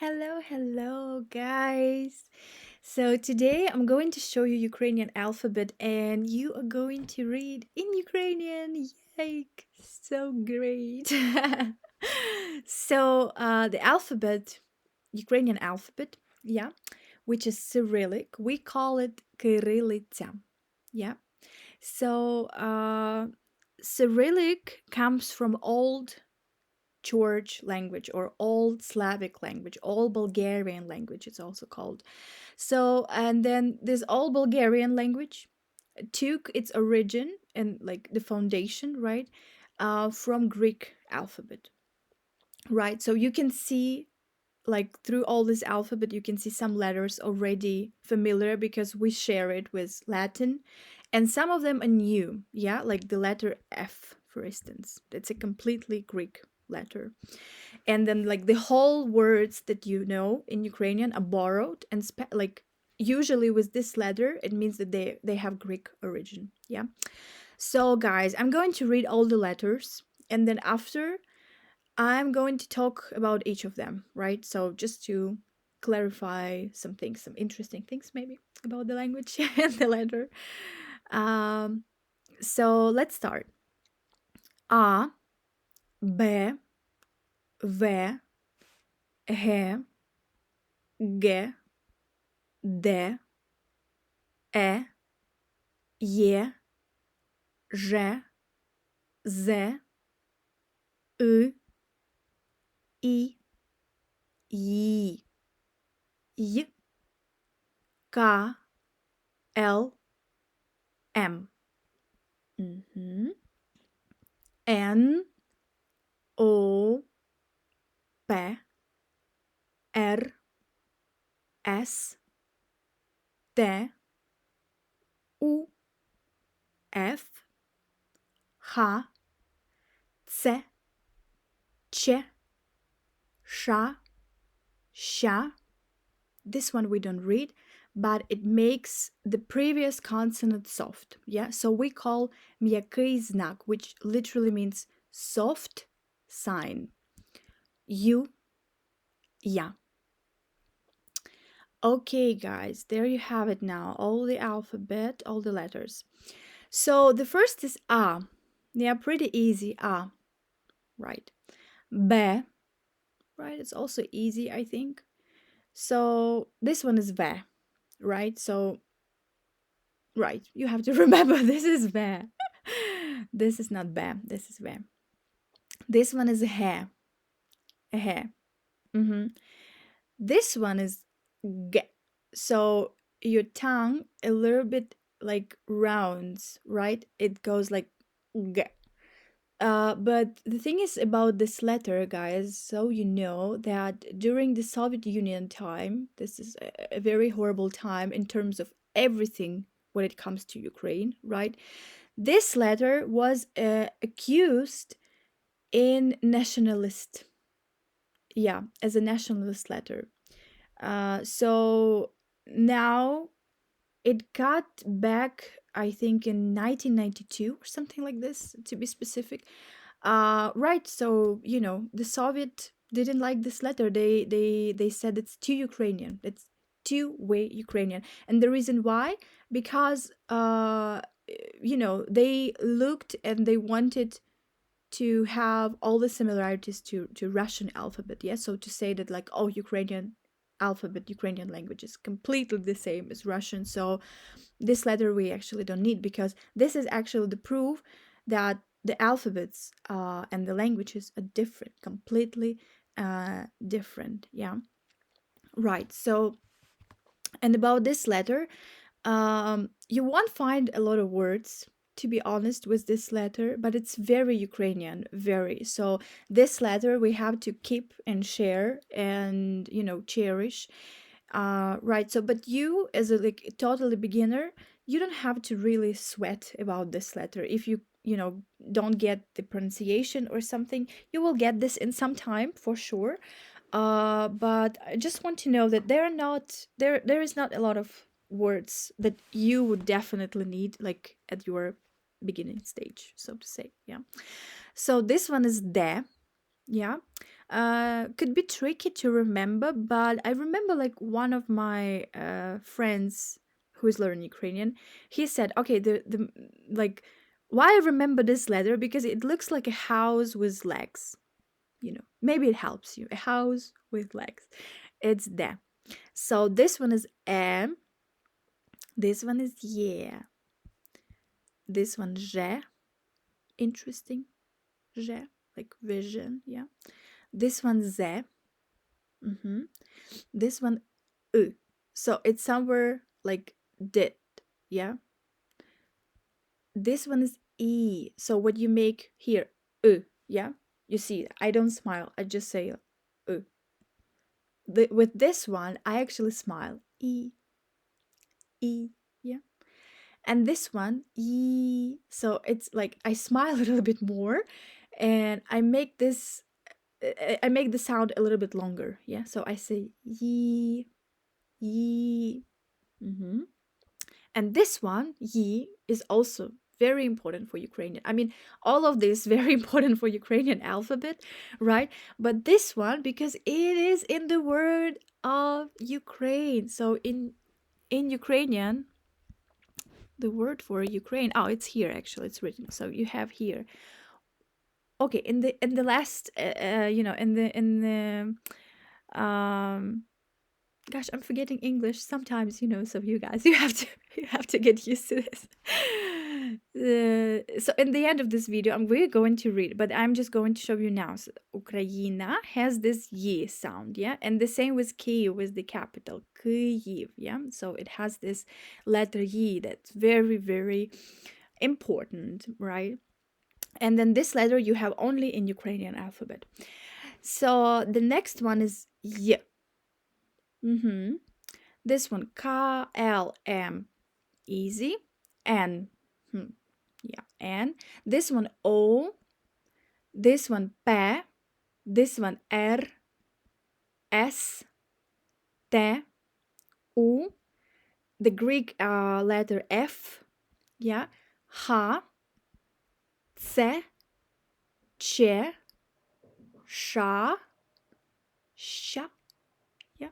Hello, guys. So today I'm going to show you Ukrainian alphabet and you are going to read in Ukrainian. Yay! So great. The alphabet, Ukrainian alphabet, yeah, which is Cyrillic, we call it Kyrillitsa. Yeah. So Cyrillic comes from Old George language or Old Slavic language, Old Bulgarian language, it's also called. So, and then this Old Bulgarian language took its origin and like the foundation, right, from Greek alphabet, right? So you can see like through all this alphabet, you can see some letters already familiar because we share it with Latin, and some of them are new, yeah, like the letter F, for instance. It's a completely Greek letter. And then like the whole words that you know in Ukrainian are borrowed and like usually with this letter it means that they have Greek origin. Yeah. So guys, I'm going to read all the letters and then after I'm going to talk about each of them, right? So just to clarify some things, some interesting things maybe about the language and the letter. Um so let's start. A, B, V, G, G, D, E, J, Ž, Z, Ü, I, Й, Й, K, L, M. N, O, P, R, S, T, U, F, H, C, Ć, Š, Ša. This one we don't read, but it makes the previous consonant soft. Yeah, so we call м'який знак, which literally means soft sign. You, yeah. Okay, guys, there you have it now. All the alphabet, all the letters. So the first is A. Yeah, pretty easy. A, right. B, right. It's also easy, I think. So this one is V, right? So, right, you have to remember this is V. This is not B. This is V. This one is a hair. A hair. This one is G. So your tongue a little bit like rounds, right? It goes like G. But the thing is about this letter, guys, so you know that during the Soviet Union time, this is a very horrible time in terms of everything when it comes to Ukraine, right? This letter was accused in nationalist, yeah, as a nationalist letter. So now it got back, I think, in 1992 or something like this, to be specific. Right. So you know, the Soviet didn't like this letter. They said it's too Ukrainian. It's two-way Ukrainian, and the reason why, because you know, they looked and they wanted to have all the similarities to Russian alphabet. Yeah, so to say that like, oh, Ukrainian alphabet, Ukrainian language is completely the same as Russian. So this letter we actually don't need because this is actually the proof that the alphabets and the languages are different, completely different. Yeah, right. So, and about this letter, you won't find a lot of words, to be honest, with this letter, but it's very Ukrainian, very. So this letter we have to keep and share and, you know, cherish. Right. So, but you as a like totally beginner, you don't have to really sweat about this letter. If you know, don't get the pronunciation or something, you will get this in some time for sure. But I just want to know that there is not a lot of words that you would definitely need like at your beginning stage, so to say. Yeah. So this one is de. Yeah. Could be tricky to remember, but I remember like one of my friends who is learning Ukrainian. He said, "Okay, the like why I remember this letter because it looks like a house with legs. You know, maybe it helps you. A house with legs. It's there. So this one is M. This one is yeah. This one je. Interesting. Je, like vision. Yeah. This one ze. Mm-hmm. This one u. So it's somewhere like did. Yeah. This one is e. So what you make here u. Yeah. You see, I don't smile. I just say u. With this one, I actually smile. E. E. Yeah. And this one, e. So it's like I smile a little bit more, and I make this. I make the sound a little bit longer. Yeah. So I say ye, ye. Mm-hmm. And this one, yi, is also very important for Ukrainian. I mean, all of this very important for Ukrainian alphabet, right? But this one because it is in the word of Ukraine. So in Ukrainian, the word for Ukraine, oh, it's here actually. It's written. So you have here. Okay, in the last in the gosh, I'm forgetting English sometimes, so you guys, you have to you have to get used to this. So in the end of this video, we're going to read, but I'm just going to show you now. So, Ukraina has this y sound, yeah, and the same with Kyiv, with the capital Kyiv, yeah. So it has this letter y that's very, very important, right? And then this letter you have only in Ukrainian alphabet. So the next one is y. Mm-hmm. This one, KLM, easy. N, yeah, N. This one, O. This one, P. This one, R, S, T, U. The Greek letter F, yeah. H, C, Ch, Sh, Sh, yeah.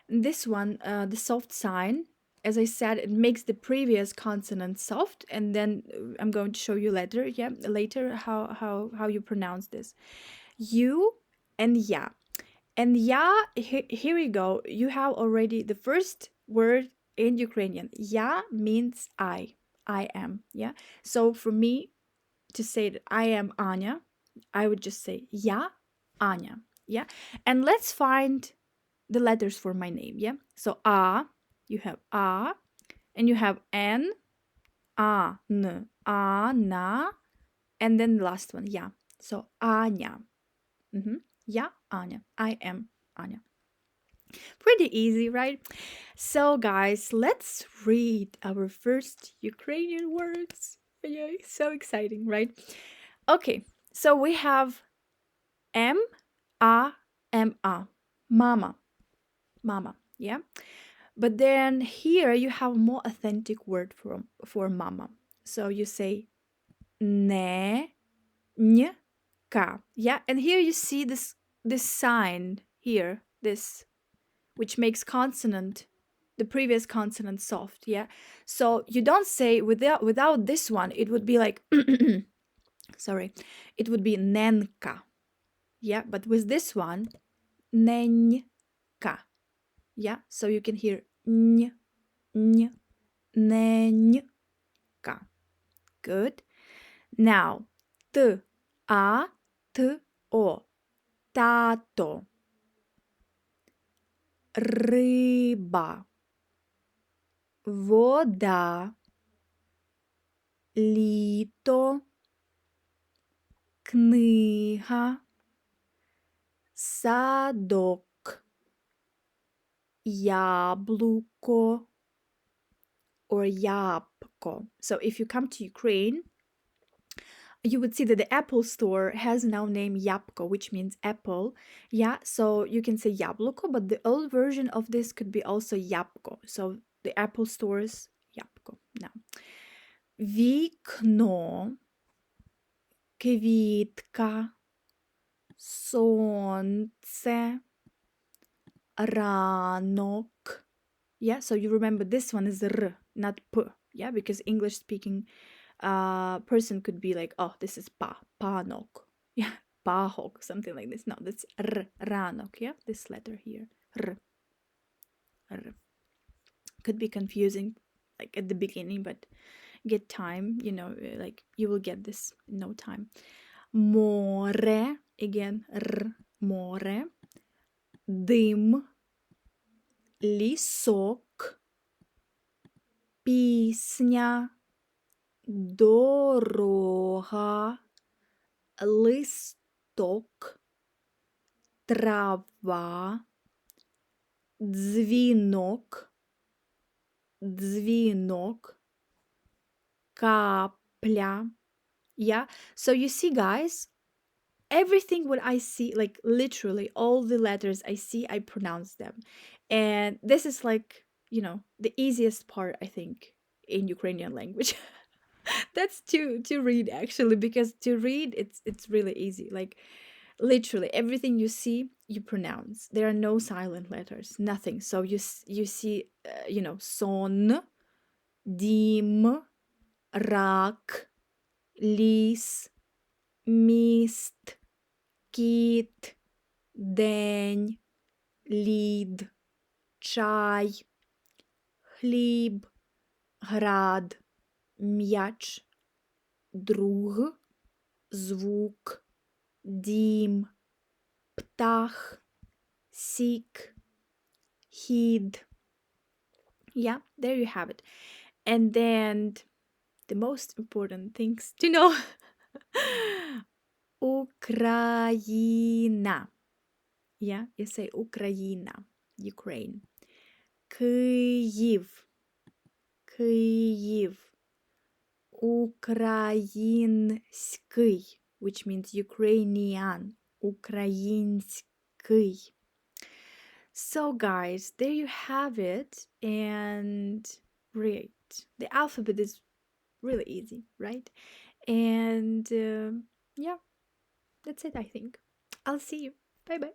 This one, the soft sign, as I said, it makes the previous consonant soft, and then I'm going to show you later how you pronounce this. You and ya. And ya, here we go. You have already the first word in Ukrainian. Ya means I am, yeah. So for me to say that I am Anya, I would just say ya, Anya, yeah. And let's find the letters for my name, yeah? So you have A, and you have N, A, N, A, Na, and then the last one, yeah. So Anya. Yeah, Anya. I am Anya. Pretty easy, right? So guys, let's read our first Ukrainian words. Yay, so exciting, right? Okay, so we have M-A-M-A. Mama. Mama, yeah? But then here you have a more authentic word for mama. So you say ne, ny, ka. Yeah, and here you see this sign here, this which makes the previous consonant soft, yeah? So you don't say without this one, it would be like sorry, it would be nenka. Yeah, but with this one, nenka. Yeah, so you can hear ny, ny, nenka. Good. Now, t, a, t, o. Tato. Ryba. Вода. Літо. Книга. Садок. Яблуко. Or ябко. So if you come to Ukraine, you would see that the Apple store has now named Yapko, which means apple. Yeah, so you can say Яблуко, but the old version of this could be also Yapko. So the Apple store's Yapko. Now, Вікно, квітка, сонце, ранок. Yeah, so you remember this one is r, not p. Yeah, because English speaking person could be like, oh, this is panok. Yeah, pahok, something like this. No, that's r, ranok. Yeah, this letter here, r, r. Could be confusing, like at the beginning, but get time, like you will get this in no time. Море, again, r, море, дим, лісок, пісня, дорога, листок, трава, дзвінок, дзвінок, капля. Yeah. So you see, guys, everything what I see, like literally all the letters I see, I pronounce them. And this is like, the easiest part, I think, in Ukrainian language. That's to read actually, because to read it's really easy. Like literally everything you see, you pronounce. There are no silent letters, nothing. So you see, son, dim, rak, lis, mist, кіт, день, лід, чай, хліб, град, м'яч, друг, звук, дім, птах, сік, хід. Yeah, there you have it. And then the most important things to know. Україна. Yeah, you say Україна, Ukraine. Київ, Київ. Український, which means Ukrainian. Український. So, guys, there you have it. And great. The alphabet is really easy, right? And yeah, that's it, I think. I'll see you. Bye bye.